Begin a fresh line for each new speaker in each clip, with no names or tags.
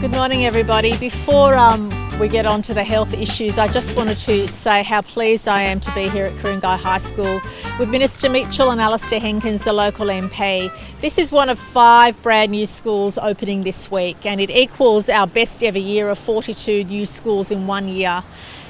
Good morning, everybody. Before we get on to the health issues, I just wanted to say how pleased I am to be here at Ku-ring-gai High School with Minister Mitchell and Alistair Henkins, the local MP. This is one of 5 brand new schools opening this week, and it equals our best ever year of 42 new schools in 1 year.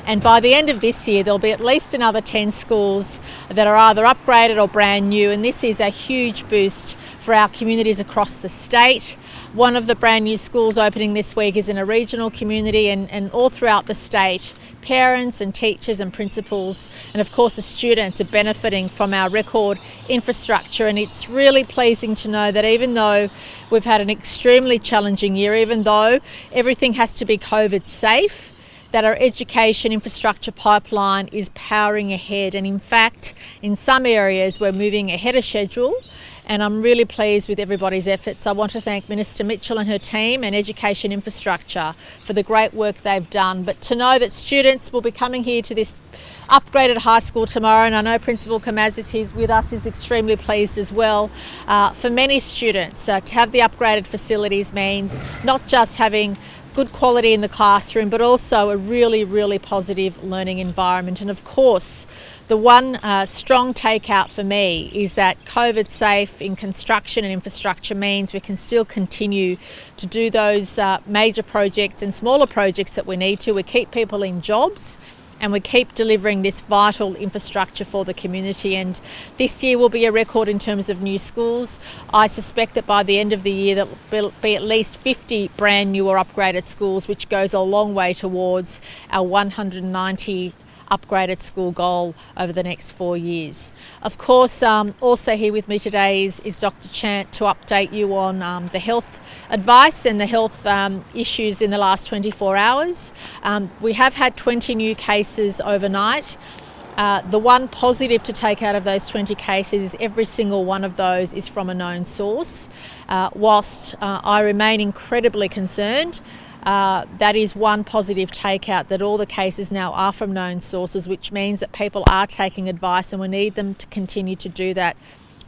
And by the end of this year, there'll be at least another 10 schools that are either upgraded or brand new. And this is a huge boost for our communities across the state. One of the brand new schools opening this week is in a regional community, and all throughout the state, parents and teachers and principals and of course the students are benefiting from our record infrastructure. And it's really pleasing to know that even though we've had an extremely challenging year, even though everything has to be COVID safe, that our education infrastructure pipeline is powering ahead. And in fact, in some areas we're moving ahead of schedule, and I'm really pleased with everybody's efforts. I want to thank Minister Mitchell and her team and Education Infrastructure for the great work they've done. But to know that students will be coming here to this upgraded high school tomorrow, and I know Principal Kamaz is with us, is extremely pleased as well. For many students, to have the upgraded facilities means not just having good quality in the classroom, but also a really, really positive learning environment. And of course, the one strong takeout for me is that COVID safe in construction and infrastructure means we can still continue to do those major projects and smaller projects that we need to. We keep people in jobs, and we keep delivering this vital infrastructure for the community. And this year will be a record in terms of new schools. I suspect that by the end of the year there will be at least 50 brand new or upgraded schools, which goes a long way towards our 190 upgraded school goal over the next 4 years. Of course, also here with me today is Dr. Chant to update you on the health advice and the health issues in the last 24 hours. We have had 20 new cases overnight. The one positive to take out of those 20 cases is every single one of those is from a known source. Whilst I remain incredibly concerned, that is one positive takeout, that all the cases now are from known sources, which means that people are taking advice, and we need them to continue to do that.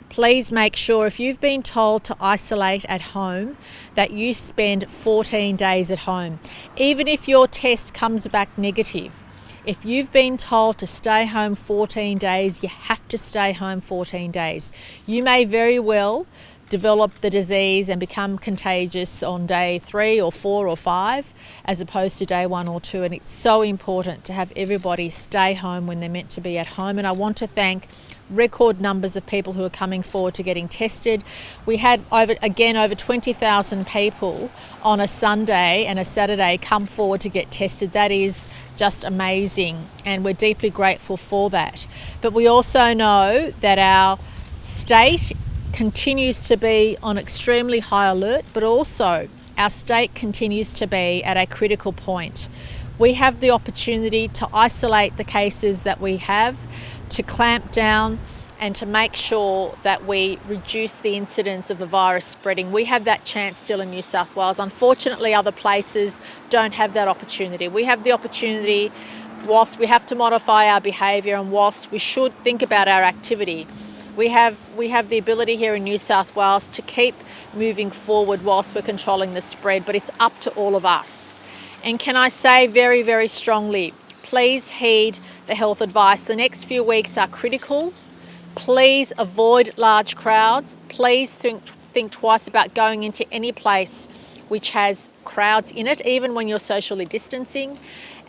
Please make sure, if you've been told to isolate at home, that you spend 14 days at home. Even if your test comes back negative, if you've been told to stay home 14 days, you have to stay home 14 days. You may very well develop the disease and become contagious on day 3 or 4 or 5 as opposed to day 1 or 2, and it's so important to have everybody stay home when they're meant to be at home. And I want to thank record numbers of people who are coming forward to getting tested. We had over 20,000 people on a Sunday and a Saturday come forward to get tested. That is just amazing, and we're deeply grateful for that. But we also know that our state continues to be on extremely high alert, but also our state continues to be at a critical point. We have the opportunity to isolate the cases that we have, to clamp down and to make sure that we reduce the incidence of the virus spreading. We have that chance still in New South Wales. Unfortunately, other places don't have that opportunity. We have the opportunity, whilst we have to modify our behaviour and whilst we should think about our activity, we have the ability here in New South Wales to keep moving forward whilst we're controlling the spread, but it's up to all of us. And can I say very, very strongly, please heed the health advice. The next few weeks are critical. Please avoid large crowds. Please think twice about going into any place which has crowds in it, even when you're socially distancing.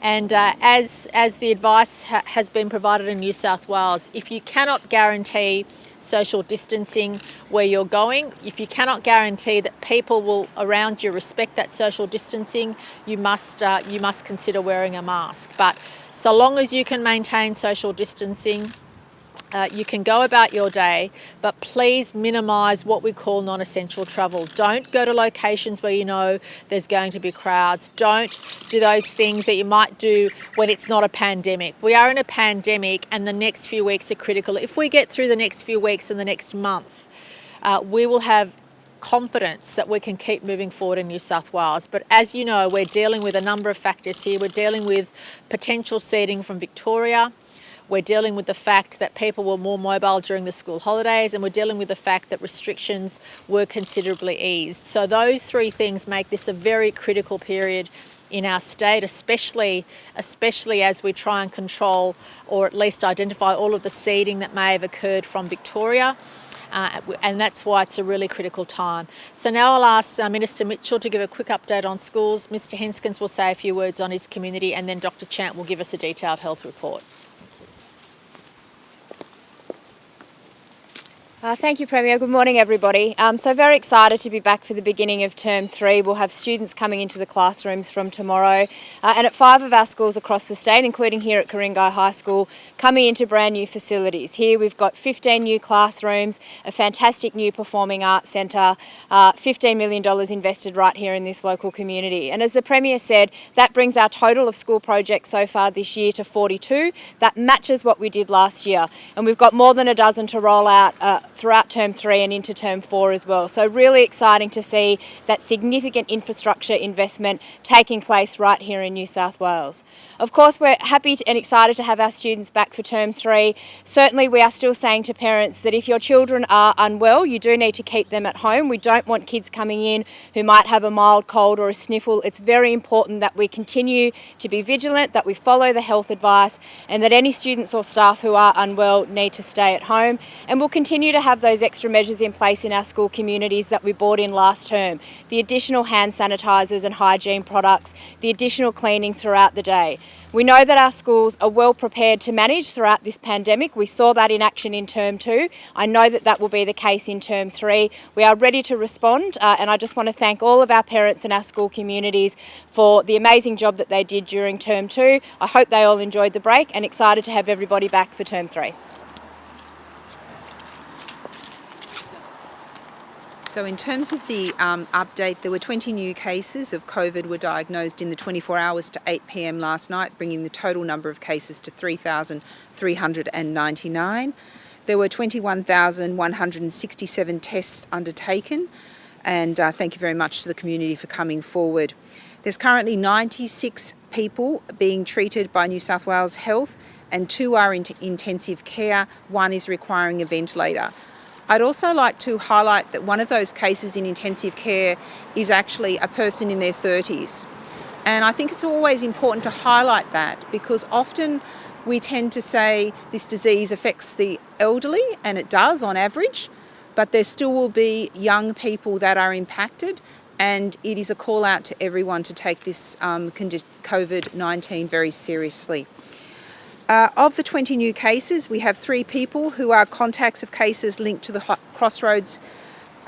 And as the advice has been provided in New South Wales, if you cannot guarantee social distancing where you're going, if you cannot guarantee that people will around you respect that social distancing, you must consider wearing a mask. But so long as you can maintain social distancing, you can go about your day, but please minimise what we call non-essential travel. Don't go to locations where you know there's going to be crowds. Don't do those things that you might do when it's not a pandemic. We are in a pandemic, and the next few weeks are critical. If we get through the next few weeks and the next month, we will have confidence that we can keep moving forward in New South Wales. But as you know, we're dealing with a number of factors here. We're dealing with potential seeding from Victoria. We're dealing with the fact that people were more mobile during the school holidays, and we're dealing with the fact that restrictions were considerably eased. So those three things make this a very critical period in our state, especially as we try and control or at least identify all of the seeding that may have occurred from Victoria. And that's why it's a really critical time. So now I'll ask Minister Mitchell to give a quick update on schools. Mr Henskins will say a few words on his community, and then Dr Chant will give us a detailed health report.
Thank you, Premier. Good morning, everybody. So very excited to be back for the beginning of Term 3. We'll have students coming into the classrooms from tomorrow, and at 5 of our schools across the state, including here at Ku-ring-gai High School, coming into brand new facilities. Here we've got 15 new classrooms, a fantastic new performing arts centre, $15 million invested right here in this local community. And as the Premier said, that brings our total of school projects so far this year to 42. That matches what we did last year. And we've got more than a dozen to roll out throughout Term 3 and into Term 4 as well. So really exciting to see that significant infrastructure investment taking place right here in New South Wales. Of course, we're happy and excited to have our students back for Term 3. Certainly, we are still saying to parents that if your children are unwell, you do need to keep them at home. We don't want kids coming in who might have a mild cold or a sniffle. It's very important that we continue to be vigilant, that we follow the health advice, and that any students or staff who are unwell need to stay at home. And we'll continue to have those extra measures in place in our school communities that we brought in last term. The additional hand sanitisers and hygiene products, the additional cleaning throughout the day. We know that our schools are well prepared to manage throughout this pandemic. We saw that in action in Term 2. I know that that will be the case in Term 3. We are ready to respond, and I just want to thank all of our parents and our school communities for the amazing job that they did during Term 2. I hope they all enjoyed the break, and excited to have everybody back for Term 3.
So in terms of the update, there were 20 new cases of COVID were diagnosed in the 24 hours to 8 p.m. last night, bringing the total number of cases to 3,399. There were 21,167 tests undertaken, and thank you very much to the community for coming forward. There's currently 96 people being treated by New South Wales Health, and 2 are in intensive care. 1 is requiring a ventilator. I'd also like to highlight that one of those cases in intensive care is actually a person in their 30s. And I think it's always important to highlight that, because often we tend to say this disease affects the elderly, and it does on average, but there still will be young people that are impacted, and it is a call out to everyone to take this COVID-19 very seriously. Of the 20 new cases, we have 3 people who are contacts of cases linked to the Crossroads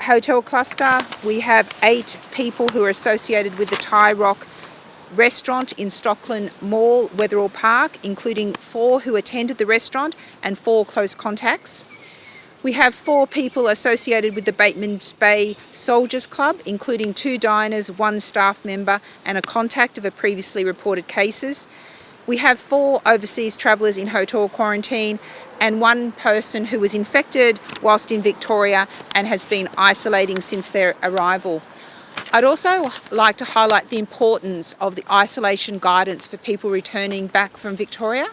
hotel cluster. We have 8 people who are associated with the Thai Rock restaurant in Stockland Mall, Wetherill Park, including 4 who attended the restaurant and 4 close contacts. We have 4 people associated with the Bateman's Bay Soldiers Club, including 2 diners, 1 staff member, and a contact of a previously reported cases. We have 4 overseas travellers in hotel quarantine, and 1 person who was infected whilst in Victoria and has been isolating since their arrival. I'd also like to highlight the importance of the isolation guidance for people returning back from Victoria.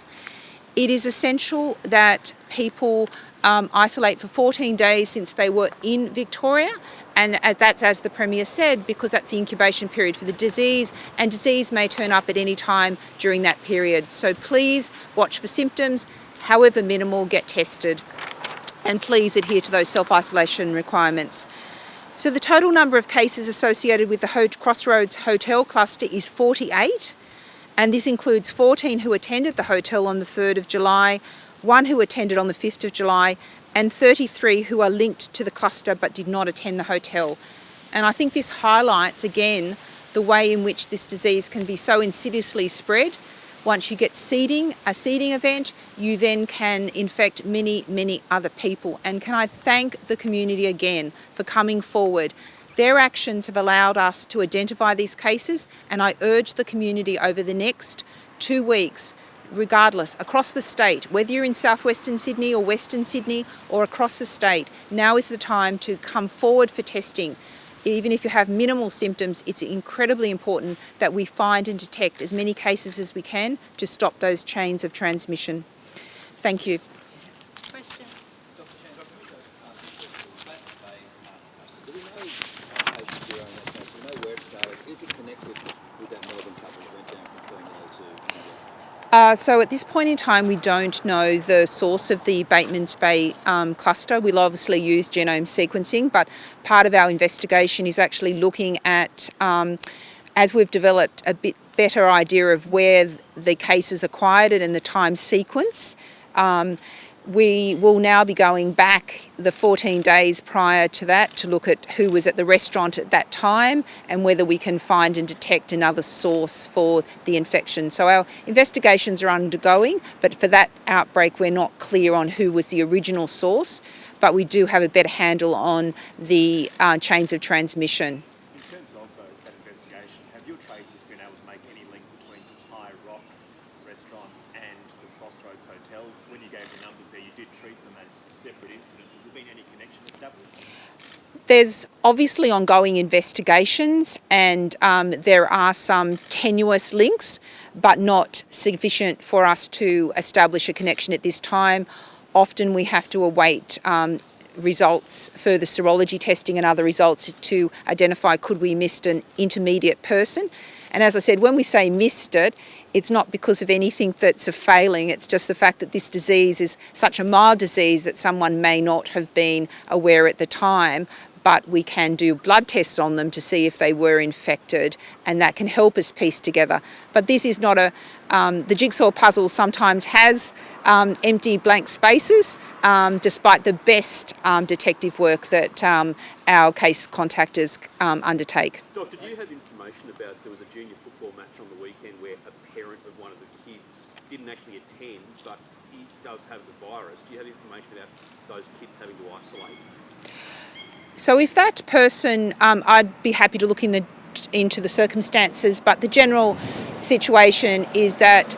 It is essential that people isolate for 14 days since they were in Victoria, and that's, as the Premier said, because that's the incubation period for the disease, and disease may turn up at any time during that period. So please watch for symptoms, however minimal, get tested, and please adhere to those self-isolation requirements. So the total number of cases associated with the Crossroads hotel cluster is 48, and this includes 14 who attended the hotel on the 3rd of July, 1 who attended on the 5th of July, and 33 who are linked to the cluster but did not attend the hotel. And I think this highlights again the way in which this disease can be so insidiously spread. Once you get a seeding event, you then can infect many, many other people. And can I thank the community again for coming forward. Their actions have allowed us to identify these cases, and I urge the community over the next 2 weeks, regardless, across the state, whether you're in southwestern Sydney or western Sydney or across the state, now is the time to come forward for testing. Even if you have minimal symptoms, it's incredibly important that we find and detect as many cases as we can to stop those chains of transmission. Thank you.
Questions?
Do we know patient zero in that case? Do we know where it started? Is it connected with that Melbourne couple that went down from Queensland to India?
So at this point in time, we don't know the source of the Bateman's Bay cluster. We'll obviously use genome sequencing, but part of our investigation is actually looking at, as we've developed a bit better idea of where the case is acquired and the time sequence, we will now be going back the 14 days prior to that to look at who was at the restaurant at that time and whether we can find and detect another source for the infection. So our investigations are undergoing, but for that outbreak we're not clear on who was the original source, but we do have a better handle on the chains of transmission.
In terms of that investigation, have your tracers been able to make any link between the Thai Rock restaurant and the Crossroads Hotel? When you gave the numbers there, you did treat them as separate incidents. Has there been any connection established?
There's obviously ongoing investigations and there are some tenuous links, but not sufficient for us to establish a connection at this time. Often we have to await results, further serology testing and other results to identify could we missed an intermediate person. And as I said, when we say missed it, it's not because of anything that's a failing, it's just the fact that this disease is such a mild disease that someone may not have been aware at the time, but we can do blood tests on them to see if they were infected, and that can help us piece together. But this is not the jigsaw puzzle sometimes has empty blank spaces, despite the best detective work that our case contactors undertake.
Doc, did you have information about there was a junior football match on the weekend where a parent of one of the kids didn't actually attend, but he does have the virus? Do you have information about those kids having to isolate?
So if that person, I'd be happy to look into the circumstances, but the general situation is that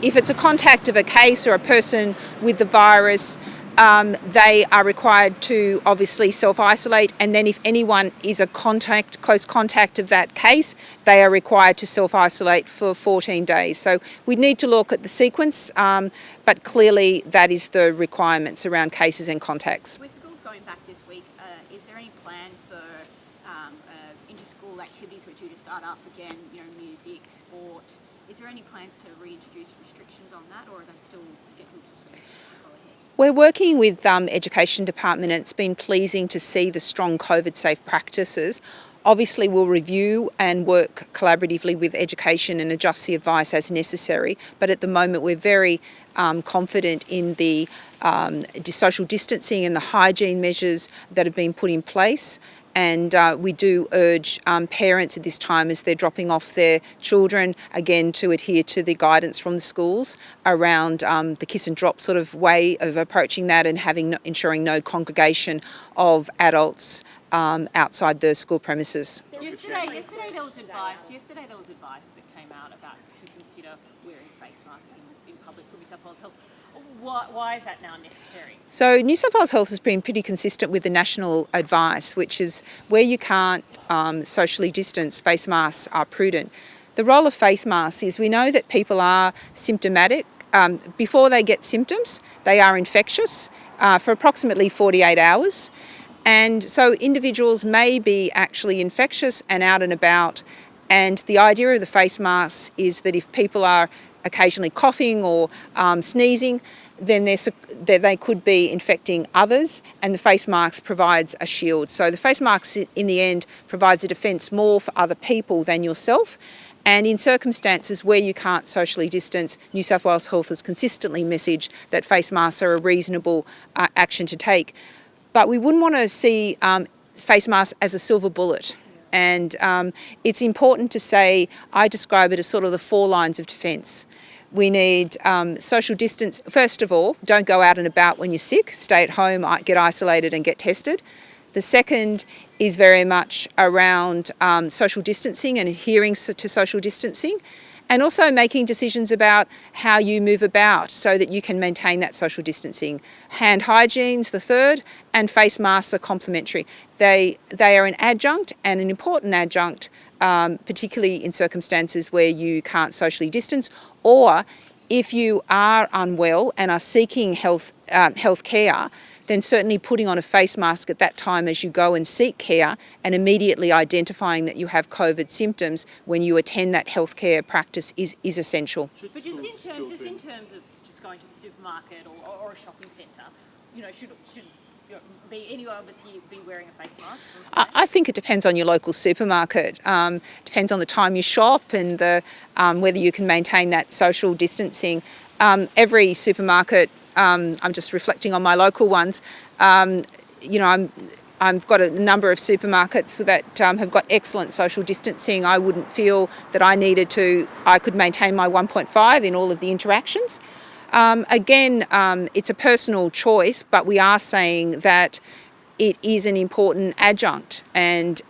if it's a contact of a case or a person with the virus, they are required to obviously self-isolate, and then if anyone is a close contact of that case, they are required to self-isolate for 14 days. So we need to look at the sequence, but clearly that is the requirements around cases and contacts.
With schools going back this week, is there any plan for inter-school activities which are due to start up again, music, sport? Is there any plans to reintroduce restrictions on that, or are they still scheduled to go ahead?
We're working with Education Department, and it's been pleasing to see the strong COVID-safe practices. Obviously, we'll review and work collaboratively with education and adjust the advice as necessary, but at the moment we're very confident in the social distancing and the hygiene measures that have been put in place. And we do urge parents at this time, as they're dropping off their children, again to adhere to the guidance from the schools around the kiss and drop sort of way of approaching that, and ensuring no congregation of adults outside the school premises.
Yesterday there was advice that came out about to consider wearing face masks in public for New South Wales Health. Why is that now necessary?
So New South Wales Health has been pretty consistent with the national advice, which is where you can't socially distance, face masks are prudent. The role of face masks is, we know that people are symptomatic. Before they get symptoms, they are infectious for approximately 48 hours. And so individuals may be actually infectious and out and about. And the idea of the face masks is that if people are occasionally coughing or sneezing, then they could be infecting others, and the face mask provides a shield. So the face mask in the end provides a defence more for other people than yourself. And in circumstances where you can't socially distance, New South Wales Health has consistently messaged that face masks are a reasonable action to take. But we wouldn't want to see face masks as a silver bullet. And it's important to say, I describe it as sort of the 4 lines of defence. We need social distance. First of all, don't go out and about when you're sick. Stay at home, get isolated and get tested. The second is very much around social distancing and adhering to social distancing, and also making decisions about how you move about so that you can maintain that social distancing. Hand hygiene's the third, and face masks are complementary. They are an adjunct, and an important adjunct, particularly in circumstances where you can't socially distance, or If you are unwell and are seeking health care, then certainly putting on a face mask at that time as you go and seek care, and immediately identifying that you have COVID symptoms when you attend that healthcare practice is essential.
But just in terms of just going to the supermarket or a shopping centre, should be any of us here be wearing a face mask?
I think it depends on your local supermarket. Depends on the time you shop and whether you can maintain that social distancing. Every supermarket, I'm just reflecting on my local ones. I've got a number of supermarkets that have got excellent social distancing. I wouldn't feel that I could maintain my 1.5 in all of the interactions. It's a personal choice, but we are saying that it is an important adjunct, and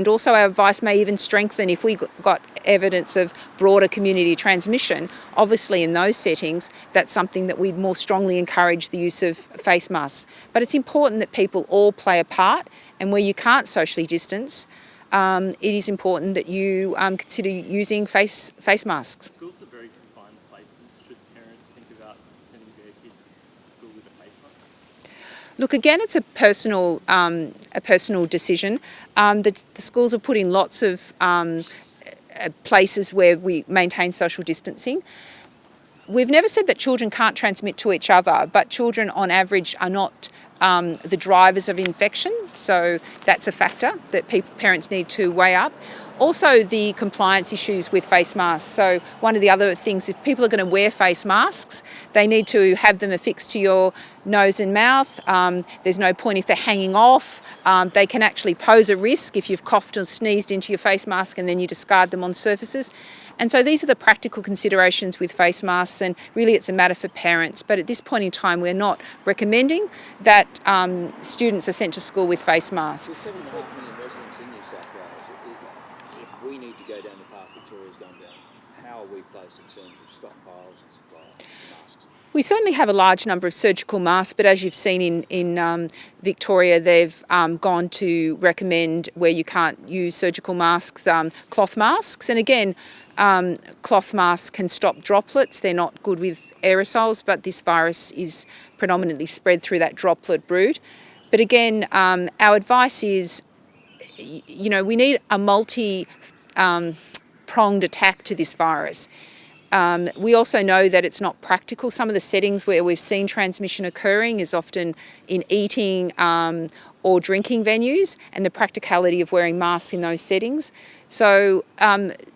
also our advice may even strengthen if we got evidence of broader community transmission. Obviously, in those settings, that's something that we'd more strongly encourage the use of face masks. But it's important that people all play a part, and where you can't socially distance, it is important that you consider using face masks.
Schools are very confined places. Should parents think about sending their kids to school with a face mask?
Look, again, it's a personal decision. The schools have put in lots of places where we maintain social distancing. We've never said that children can't transmit to each other, but children on average are not the drivers of infection, so that's a factor that parents need to weigh up. Also, the compliance issues with face masks. So one of the other things, if people are going to wear face masks, they need to have them affixed to your nose and mouth. There's no point if they're hanging off. They can actually pose a risk if you've coughed or sneezed into your face mask and then you discard them on surfaces. And so these are the practical considerations with face masks, and really it's a matter for parents. But at this point in time, we're not recommending that students are sent to school with face masks.
With 7.5 million residents in New South Wales, if we need to go down the path Victoria's gone down, how are we placed in terms of stockpiles and supply of masks?
We certainly have a large number of surgical masks, but as you've seen in Victoria, they've gone to recommend, where you can't use surgical masks, cloth masks. And again, cloth masks can stop droplets. They're not good with aerosols, but this virus is predominantly spread through that droplet brood. But again, our advice is, we need a multi-pronged attack to this virus. We also know that it's not practical. Some of the settings where we've seen transmission occurring is often in eating or drinking venues, and the practicality of wearing masks in those settings. So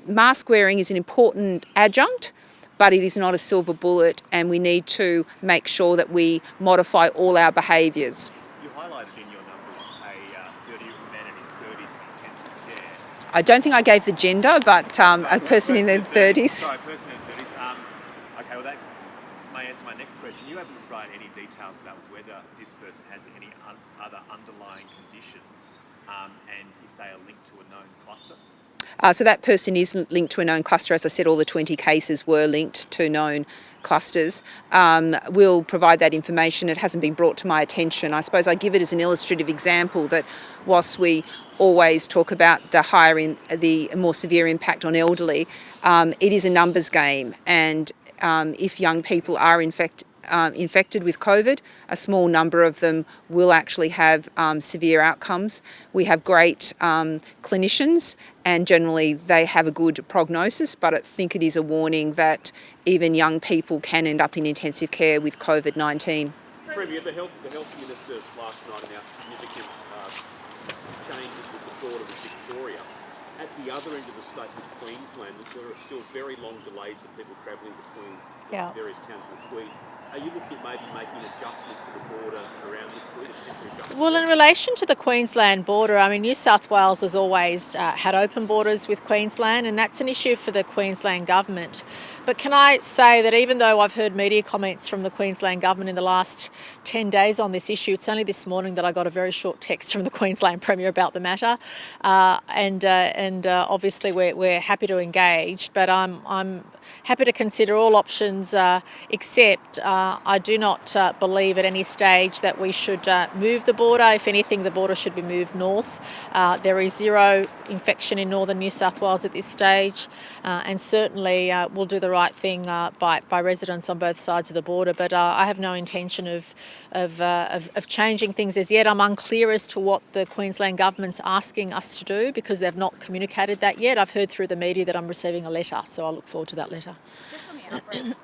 mask wearing is an important adjunct, but it is not a silver bullet, and we need to make sure that we modify all our behaviours.
You highlighted in your numbers a 30 man in his 30s in intensive care.
I don't think I gave the gender, but a person in their 30s.
Sorry, person in their 30s. Okay, well that may answer my next question. You haven't provided any details about whether this person has any other underlying conditions and if they are linked to a known cluster.
So that person is linked to a known cluster. As I said, all the 20 cases were linked to known clusters. We'll provide that information. It hasn't been brought to my attention. I suppose I give it as an illustrative example that whilst we always talk about the more severe impact on elderly, it is a numbers game, and if young people are infected with COVID, a small number of them will actually have severe outcomes. We have great clinicians, and generally they have a good prognosis, but I think it is a warning that even young people can end up in intensive care with COVID-19.
Premier, the health minister last night announced significant changes with the border with Victoria. At the other end of the state with Queensland, there are still very long delays of people travelling between various towns in the Tweed. Are you looking at maybe making an adjustment to the border around the Tweed?
Well, in relation to the Queensland border, New South Wales has always had open borders with Queensland, and that's an issue for the Queensland government. But can I say that even though I've heard media comments from the Queensland government in the last 10 days on this issue, it's only this morning that I got a very short text from the Queensland Premier about the matter, and obviously we're happy to engage, but I'm happy to consider all options except I do not believe at any stage that we should move the border. If anything, the border should be moved north. There is zero infection in northern New South Wales at this stage, and certainly we'll do the right thing by residents on both sides of the border. But I have no intention of changing things as yet. I'm unclear as to what the Queensland government's asking us to do because they've not communicated that yet. I've heard through the media that I'm receiving a letter, so I look forward to that letter.
Just on the outbreak in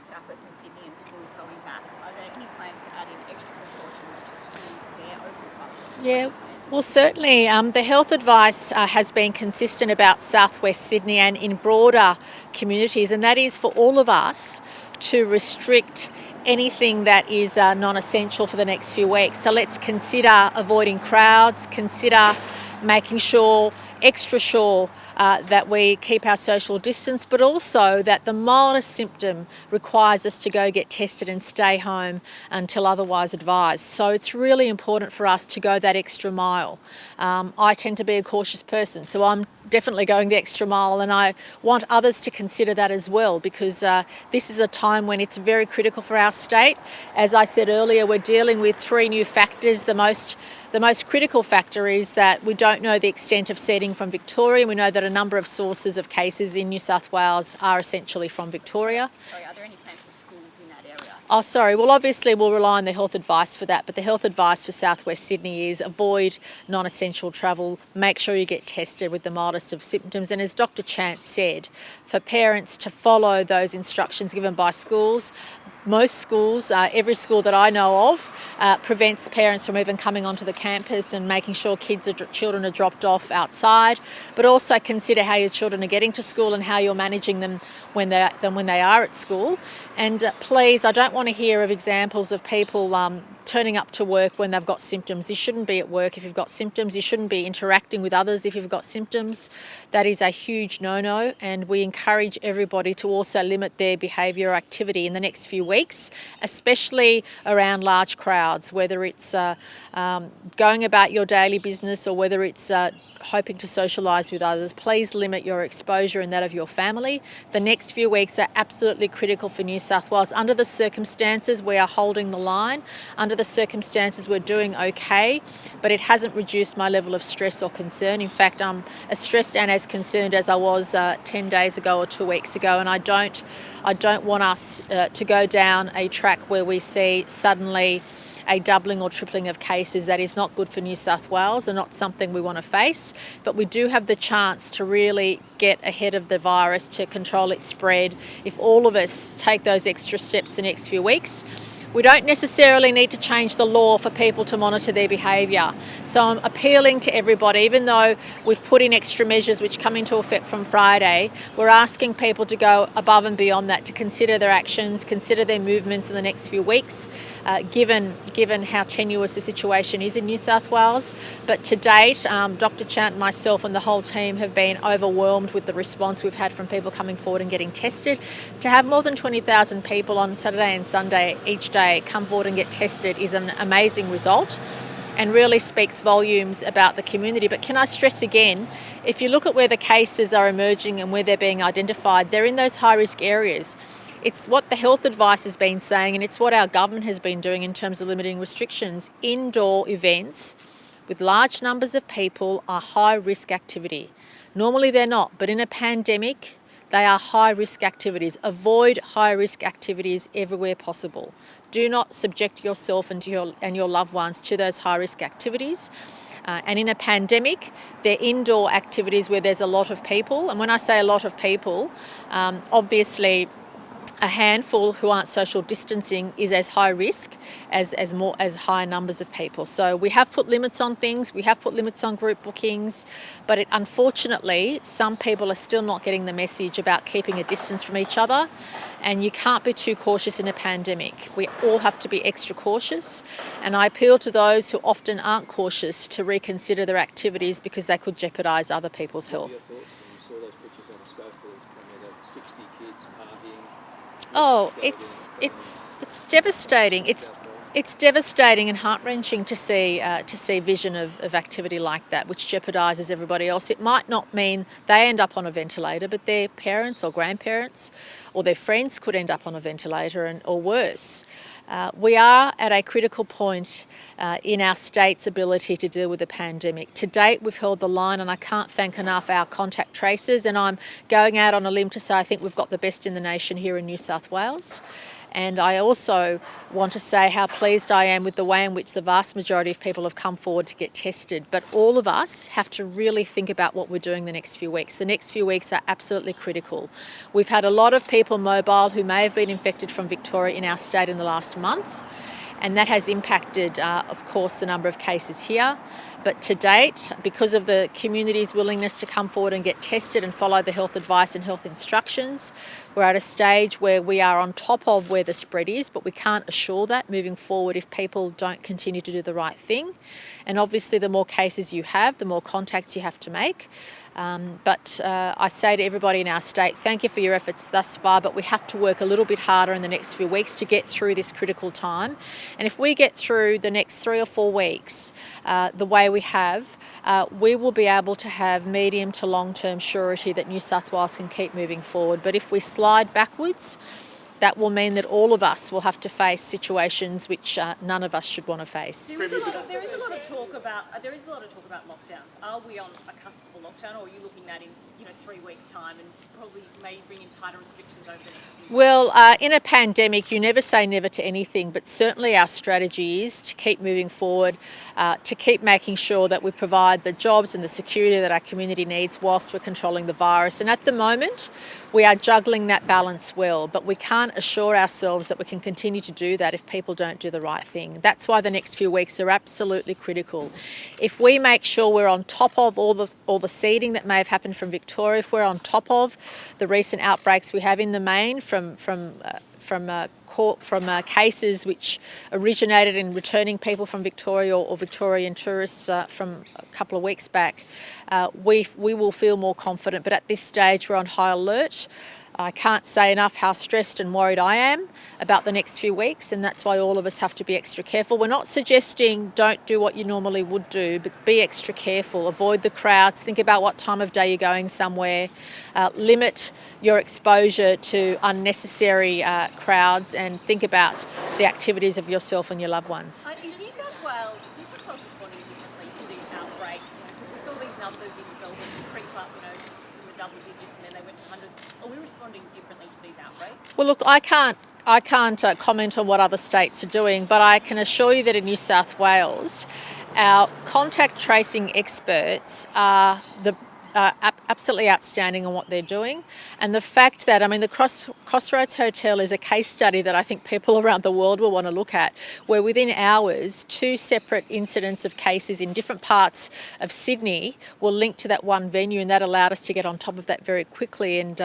southwestern Sydney and schools going back, are there any plans to add in extra precautions to schools there over the past?
Yeah. Well, certainly the health advice has been consistent about southwest Sydney and in broader communities, and that is for all of us to restrict anything that is non-essential for the next few weeks. So let's consider avoiding crowds, consider making sure, extra sure, that we keep our social distance, but also that the mildest symptom requires us to go get tested and stay home until otherwise advised. So it's really important for us to go that extra mile. I tend to be a cautious person, so I'm definitely going the extra mile, and I want others to consider that as well, because this is a time when it's very critical for our state. As I said earlier, we're dealing with 3 new factors. The most critical factor is that we don't know the extent of setting from Victoria. We know that a number of sources of cases in New South Wales are essentially from Victoria.
Sorry, are there any plans for schools in that area?
Oh, sorry. Well, obviously we'll rely on the health advice for that, but the health advice for southwest Sydney is avoid non-essential travel, make sure you get tested with the mildest of symptoms, and as Dr. Chant said, for parents to follow those instructions given by schools. Most schools, every school that I know of, prevents parents from even coming onto the campus and making sure children are dropped off outside. But also consider how your children are getting to school and how you're managing them when they are at school. And please, I don't want to hear of examples of people turning up to work when they've got symptoms. You shouldn't be at work if you've got symptoms. You shouldn't be interacting with others if you've got symptoms. That is a huge no-no, and we encourage everybody to also limit their behaviour or activity in the next few weeks, especially around large crowds, whether it's going about your daily business or whether it's hoping to socialise with others. Please limit your exposure and that of your family. The next few weeks are absolutely critical for New South Wales. Under the circumstances, we are holding the line. Under the circumstances, we're doing okay, but it hasn't reduced my level of stress or concern. In fact, I'm as stressed and as concerned as I was 10 days ago or 2 weeks ago, and I don't want us to go down a track where we see suddenly a doubling or tripling of cases. That is not good for New South Wales and not something we want to face. But we do have the chance to really get ahead of the virus, to control its spread. If all of us take those extra steps the next few weeks, we don't necessarily need to change the law for people to monitor their behaviour. So I'm appealing to everybody, even though we've put in extra measures which come into effect from Friday, we're asking people to go above and beyond that, to consider their actions, consider their movements in the next few weeks, given how tenuous the situation is in New South Wales. But to date, Dr. Chant, myself and the whole team have been overwhelmed with the response we've had from people coming forward and getting tested. To have more than 20,000 people on Saturday and Sunday each day come forward and get tested is an amazing result and really speaks volumes about the community. But can I stress again, if you look at where the cases are emerging and where they're being identified, they're in those high-risk areas. It's what the health advice has been saying, and it's what our government has been doing in terms of limiting restrictions. Indoor events with large numbers of people are high-risk activity. Normally they're not, but in a pandemic, they are high-risk activities. Avoid high-risk activities everywhere possible. Do not subject yourself and your loved ones to those high-risk activities. And in a pandemic, they're indoor activities where there's a lot of people. And when I say a lot of people, obviously a handful who aren't social distancing is as high risk as high numbers of people. So we have put limits on things, we have put limits on group bookings, but unfortunately some people are still not getting the message about keeping a distance from each other, and you can't be too cautious in a pandemic. We all have to be extra cautious, and I appeal to those who often aren't cautious to reconsider their activities because they could jeopardise other people's health.
What are your thoughts when you saw those pictures on Schofield coming out of 60 kids partying?
Oh, it's devastating. It's devastating and heart-wrenching to see vision of activity like that, which jeopardises everybody else. It might not mean they end up on a ventilator, but their parents or grandparents or their friends could end up on a ventilator or worse. We are at a critical point in our state's ability to deal with the pandemic. To date, we've held the line, and I can't thank enough our contact tracers, and I'm going out on a limb to say I think we've got the best in the nation here in New South Wales. And I also want to say how pleased I am with the way in which the vast majority of people have come forward to get tested. But all of us have to really think about what we're doing the next few weeks. The next few weeks are absolutely critical. We've had a lot of people mobile who may have been infected from Victoria in our state in the last month. And that has impacted, of course, the number of cases here. But to date, because of the community's willingness to come forward and get tested and follow the health advice and health instructions, we're at a stage where we are on top of where the spread is, but we can't assure that moving forward if people don't continue to do the right thing. And obviously, the more cases you have, the more contacts you have to make. But I say to everybody in our state, thank you for your efforts thus far, but we have to work a little bit harder in the next few weeks to get through this critical time. And if we get through the next 3 or 4 weeks the way we have, we will be able to have medium to long-term surety that New South Wales can keep moving forward. But if we slide backwards, that will mean that all of us will have to face situations which none of us should want to face.
There is a lot of talk about lockdowns. Are we on a cusp of a lockdown, or are you looking at in 3 weeks' time and probably may bring in tighter restrictions over the next few weeks?
Well, in a pandemic, you never say never to anything, but certainly our strategy is to keep moving forward, to keep making sure that we provide the jobs and the security that our community needs whilst we're controlling the virus. And at the moment, we are juggling that balance well, but we can't assure ourselves that we can continue to do that if people don't do the right thing. That's why the next few weeks are absolutely critical. If we make sure we're on top of all the seeding that may have happened from Victoria, if we're on top of the recent outbreaks we have in the main from cases which originated in returning people from Victoria or Victorian tourists from a couple of weeks back, we will feel more confident. But at this stage, we're on high alert. I can't say enough how stressed and worried I am about the next few weeks, and that's why all of us have to be extra careful. We're not suggesting don't do what you normally would do, but be extra careful. Avoid the crowds. Think about what time of day you're going somewhere. Limit your exposure to unnecessary crowds, and think about the activities of yourself and your loved ones.
Is New South Wales responding differently to these outbreaks? Because we saw these numbers in Melbourne creep up, in the double digits, and then they went to hundreds. Are we responding differently to these outbreaks?
Well, look, I can't comment on what other states are doing, but I can assure you that in New South Wales, our contact tracing experts are absolutely outstanding on what they're doing. And the fact that, the Crossroads Hotel is a case study that I think people around the world will want to look at, where within hours, 2 separate incidents of cases in different parts of Sydney were linked to that one venue, and that allowed us to get on top of that very quickly. And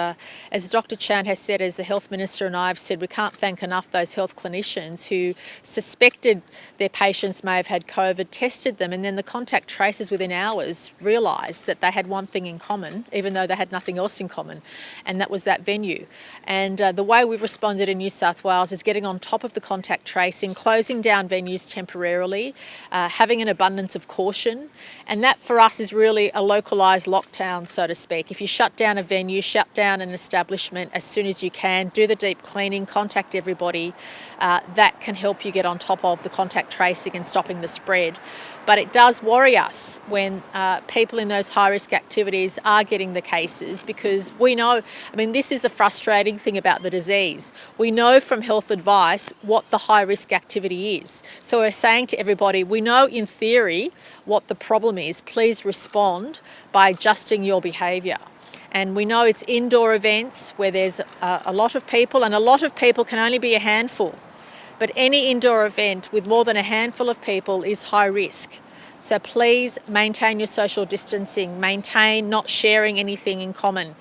as Dr. Chan has said, as the Health Minister and I have said, we can't thank enough those health clinicians who suspected their patients may have had COVID, tested them, and then the contact tracers within hours realised that they had one thing in common, even though they had nothing else in common, and that was that venue. And the way we've responded in New South Wales is getting on top of the contact tracing, closing down venues temporarily, having an abundance of caution, and that for us is really a localised lockdown, so to speak. If you shut down a venue, shut down an establishment as soon as you can, do the deep cleaning, contact everybody, that can help you get on top of the contact tracing and stopping the spread. But it does worry us when people in those high-risk activities are getting the cases, because we know, this is the frustrating thing about the disease. We know from health advice what the high-risk activity is. So we're saying to everybody, we know in theory what the problem is. Please respond by adjusting your behaviour. And we know it's indoor events where there's a lot of people, and a lot of people can only be a handful. But any indoor event with more than a handful of people is high risk. So please maintain your social distancing, maintain not sharing anything in common,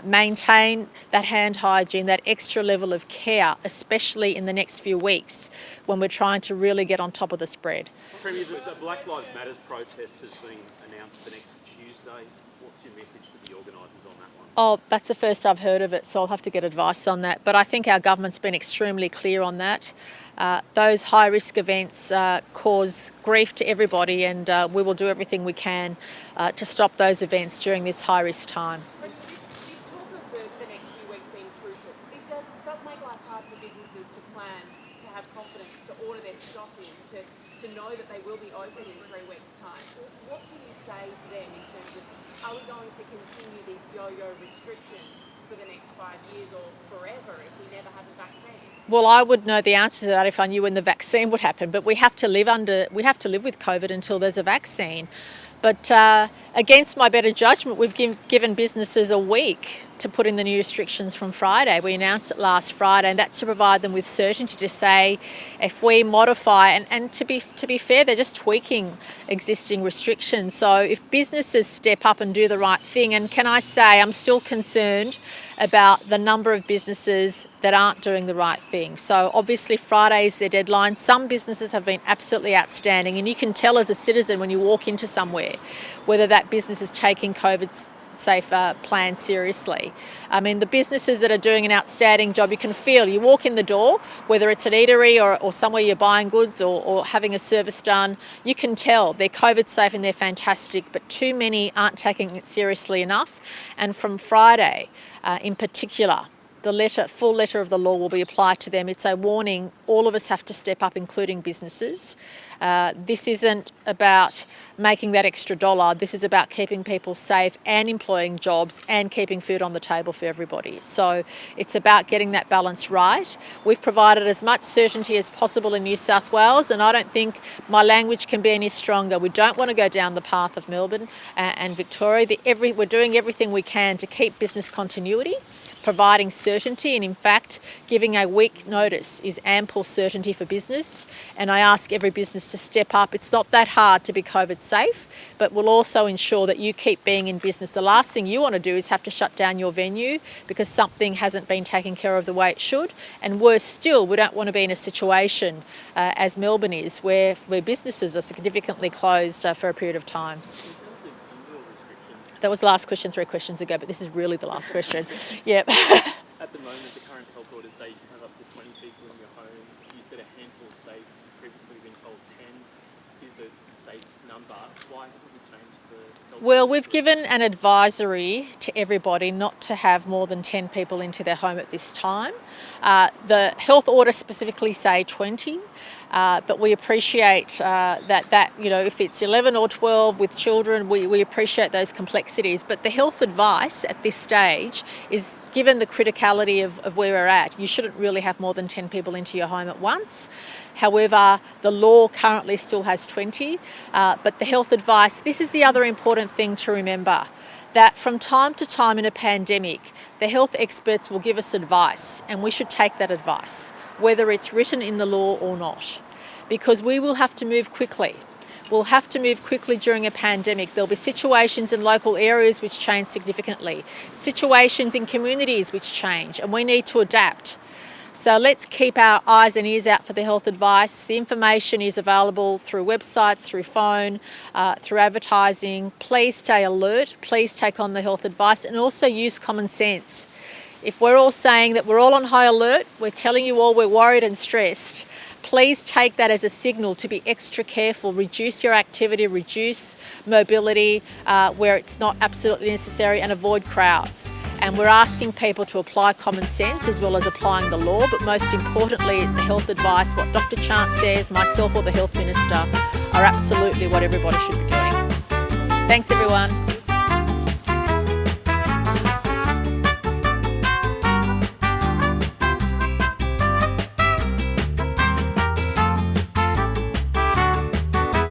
maintain that hand hygiene, that extra level of care, especially in the next few weeks when we're trying to really get on top of the spread.
Premier, the Black Lives Matter protest has been announced for next Tuesday. What's your message to the organisers on that one?
Oh, that's the first I've heard of it, so I'll have to get advice on that. But I think our government's been extremely clear on that. Those high-risk events cause grief to everybody, and we will do everything we can to stop those events during this high-risk time.
This talk of the next few weeks being crucial, it does make life hard for businesses to plan, to have confidence, to order their stock in, to know that they will be open in 3 weeks' time. What do you say to them in terms of, are we going to continue these yo-yo restrictions for the next 5 years or forever if we never have a vaccine?
Well, I would know the answer to that if I knew when the vaccine would happen. But we have to live with COVID until there's a vaccine. But against my better judgment, we've given businesses a week to put in the new restrictions from Friday. We announced it last Friday, and that's to provide them with certainty to say if we modify, and to be fair, they're just tweaking existing restrictions. So if businesses step up and do the right thing, and can I say I'm still concerned about the number of businesses that aren't doing the right thing. So obviously Friday is their deadline. Some businesses have been absolutely outstanding, and you can tell as a citizen when you walk into somewhere whether that business is taking COVID's safer plan seriously. I mean, the businesses that are doing an outstanding job, you can feel, you walk in the door, whether it's an eatery or somewhere you're buying goods or having a service done, you can tell they're COVID safe and they're fantastic, but too many aren't taking it seriously enough. And from Friday in particular, the full letter of the law will be applied to them. It's a warning. All of us have to step up, including businesses. This isn't about making that extra dollar. This is about keeping people safe and employing jobs and keeping food on the table for everybody. So it's about getting that balance right. We've provided as much certainty as possible in New South Wales, and I don't think my language can be any stronger. We don't want to go down the path of Melbourne and Victoria. We're doing everything we can to keep business continuity, providing certainty, and in fact giving a week notice is ample certainty for business. And I ask every business to step up. It's not that hard to be COVID safe, but we'll also ensure that you keep being in business. The last thing you want to do is have to shut down your venue because something hasn't been taken care of the way it should. And worse still, we don't want to be in a situation as Melbourne is where businesses are significantly closed for a period of time. That was the last question 3 questions ago, but this is really the last question. Yep.
At the moment, the current health orders say you can have up to 20 people in your home. You said a handful is safe. Previously, we've been told 10 is a safe number. Why haven't we changed the health
Well,
orders?
we've given an advisory to everybody not to have more than 10 people into their home at this time. The health orders specifically say 20. But we appreciate that if it's 11 or 12 with children, we appreciate those complexities. But the health advice at this stage is, given the criticality of where we're at, you shouldn't really have more than 10 people into your home at once. However, the law currently still has 20. But the health advice, this is the other important thing to remember, that from time to time in a pandemic, the health experts will give us advice, and we should take that advice, whether it's written in the law or not, because we will have to move quickly. We'll have to move quickly during a pandemic. There'll be situations in local areas which change significantly, situations in communities which change, and we need to adapt. So let's keep our eyes and ears out for the health advice. The information is available through websites, through phone, through advertising. Please stay alert. Please take on the health advice and also use common sense. If we're all saying that we're all on high alert, we're telling you all we're worried and stressed, please take that as a signal to be extra careful. Reduce your activity, reduce mobility where it's not absolutely necessary, and avoid crowds. And we're asking people to apply common sense as well as applying the law, but most importantly, the health advice, what Dr. Chant says, myself or the Health Minister, are absolutely what everybody should be doing. Thanks everyone.